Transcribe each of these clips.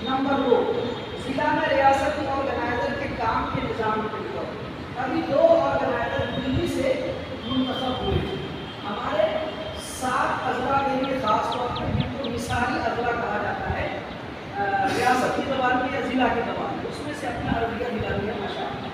Number 2, जिला में रियासती ऑर्गेनाइजर के काम के निज़ाम के ऊपर अभी 2 ऑर्गेनाइजर दिल्ली से मुंतखब हुए। हमारे 7 अजला देंगे, खासतौर पर जिनको मिसाली अजला कहा जाता है रियासत की दवान में या ज़िला की दवान में, उसमें से अपना अरबिया दिला दिया माशाअल्लाह।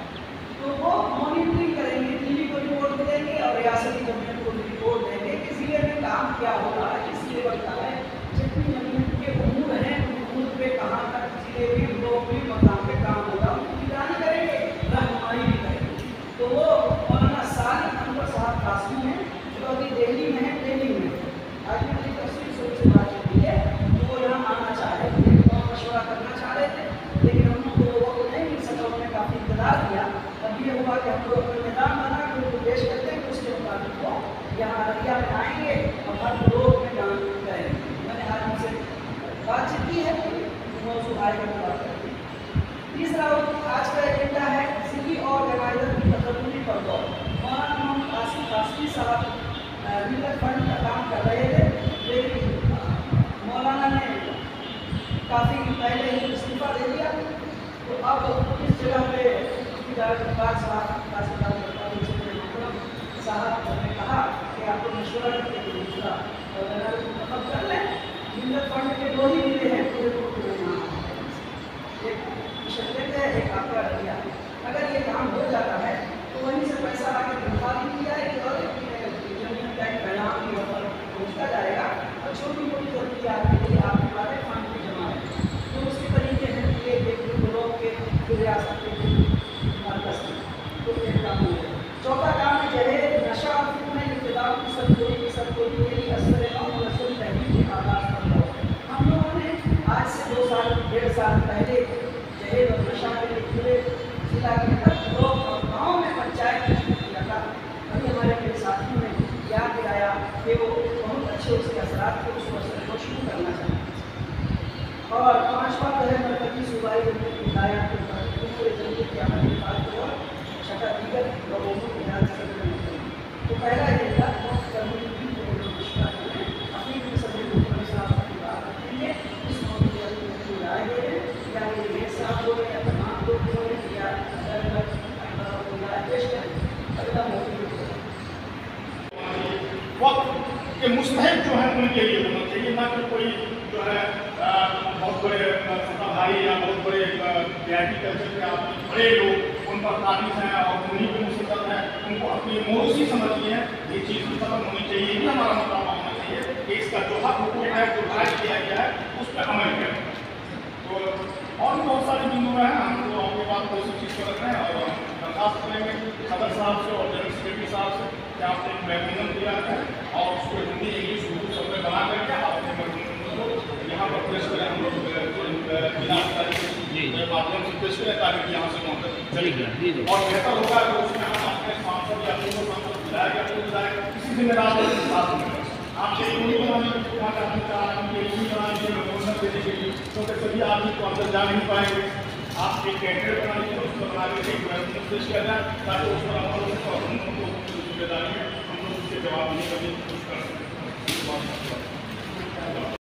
तो वो मॉनिटरिंग करेंगे, दिल्ली को रिपोर्ट देंगे और रियासती गवर्नमेंट को रिपोर्ट देंगे कि ज़िले में काम क्या हो रहा है, किस लेवल का है, जितनी जमीन के उमूर हैं उन उमूर पे कहाँ तक ज़िले में ब्लॉक में मकाम पे काम होगा उनकी निगरानी करेंगे, रहनुमाई भी करेंगे। तो वो मौलाना सालिक अनवर साहब कासमी हैं जो अभी दिल्ली में है, दिल्ली में आज मेरी तस्वीर से बात की है, तो वो यहाँ आना चाह रहे थे और मशवरा करना चाह रहे थे, लेकिन हम लोग को वक्त नहीं मिल सका, उन्होंने काफ़ी इंतजार किया। अब ये हुआ कि हम लोग अपना निदान बना के उनको पेश करते हैं कि उसके मुताबिक वो यहाँ अररिया में आएंगे और हर ब्लॉक में काम करेंगे। मैंने आज उनसे बातचीत की है, मौजूद आएगा तो बात करेंगे। तीसरा आज का एजेंडा है सिटी ऑर्गेनाइजर की तकदमी पर गौर। मौलाना मोहम्मद आसिफ कासमी साहब मिलत फंड का काम कर रहे थे, लेकिन मौलाना ने काफ़ी पहले ही इस्तीफा दे दिया, तो अब इस जगह पे साहब ने कहा कि आपको मशवरा करके दूसरा और कर लें। मिलत फंड के 2 ही मिले हैं पूरे एक शरीयत है, एक आपका रवैया। अगर ये काम हो जाता है तो वहीं से पैसा आगे तनख्वाह भी की जाएगी और जमीन का एक पैगाम भी पहुँचता जाएगा और छोटी मोटी जरूरियात के लिए आपके पास फंड भी जमा है। तो उसके तरीके हैं कि एक ब्लॉक के रियासत के मरकज़ में तो एक काम हो गया। चौथा काम है जहेज नशा और फितने इब्तिदा की सरगोई के लिए असर और रसूल तहरीक के आगाज़ कर रहा है। हम लोगों ने आज से 2 साल 1.5 साल पहले जहेज और नशा के लिए पूरे जिला के हर ब्लॉक और गाँव में पंचायत शुरू किया था। अभी हमारे मेरे साथियों ने याद दिलाया कि वो बहुत अच्छे उसके असरात थे, उस असर को शुरू करना चाहिए। और 5वां है मरकज़ी सूबाई हिदायत के पूरे जरिए के अमल और छठा दीगर लोगों को ध्यान से तो पहला एजेंडा अपनी सभी की बात रखेंगे, इस मौके पर राय दे रहे या ये साफ हो या तमाम लोग हो या पेश करें अगला मौके वक्त के मुस्तहिक जो है उनके लिए होना चाहिए, ना कि कोई जो है बहुत बड़े सत्ताधारी या बहुत बड़े वीआईपी कल्चर के बड़े लोग उन पर काबिज हैं और उन्हीं पर मुसलसल हैं, उनको अपनी मोसी समझती हैं। ये चीज़ खत्म होनी चाहिए, ये हमारा मुताबिक होना चाहिए कि इसका जो हक हुकूक है जो राय किया गया है उस पर अमल करें। तो और भी बहुत सारे बिंदु हैं, हम तो आपके बात को उसी चीज़ पर रख रहे हैं और हम दरखास्त करेंगे सदर साहब से और जनरल सेक्रेटरी साहब से कि आप एक मेमोरेंडम तैयार करें और उसको हिंदी इंग्लिश उर्दू सब में बना करके आप अपने मेमोरेंडम को यहाँ पर पेश करें, हम लोग माध्यम से पेश करें ताकि यहाँ से वहाँ तक चली जाए। और बेहतर होगा कि उसमें हम अपने सांसद या विधायक या विधायक किसी जिम्मेदार के साथ में आपसे नहीं बनाने देने के लिए, क्योंकि सभी आदमी को अंदर जा नहीं पाएंगे। आप एक कैंडिडेट बना लीजिए, उसको बना के पेश किया जाए ताकि उस पर अमल हो और उनको जिम्मेदारी है हम लोग उसके जवाब देने का भी कोशिश कर सकते हैं।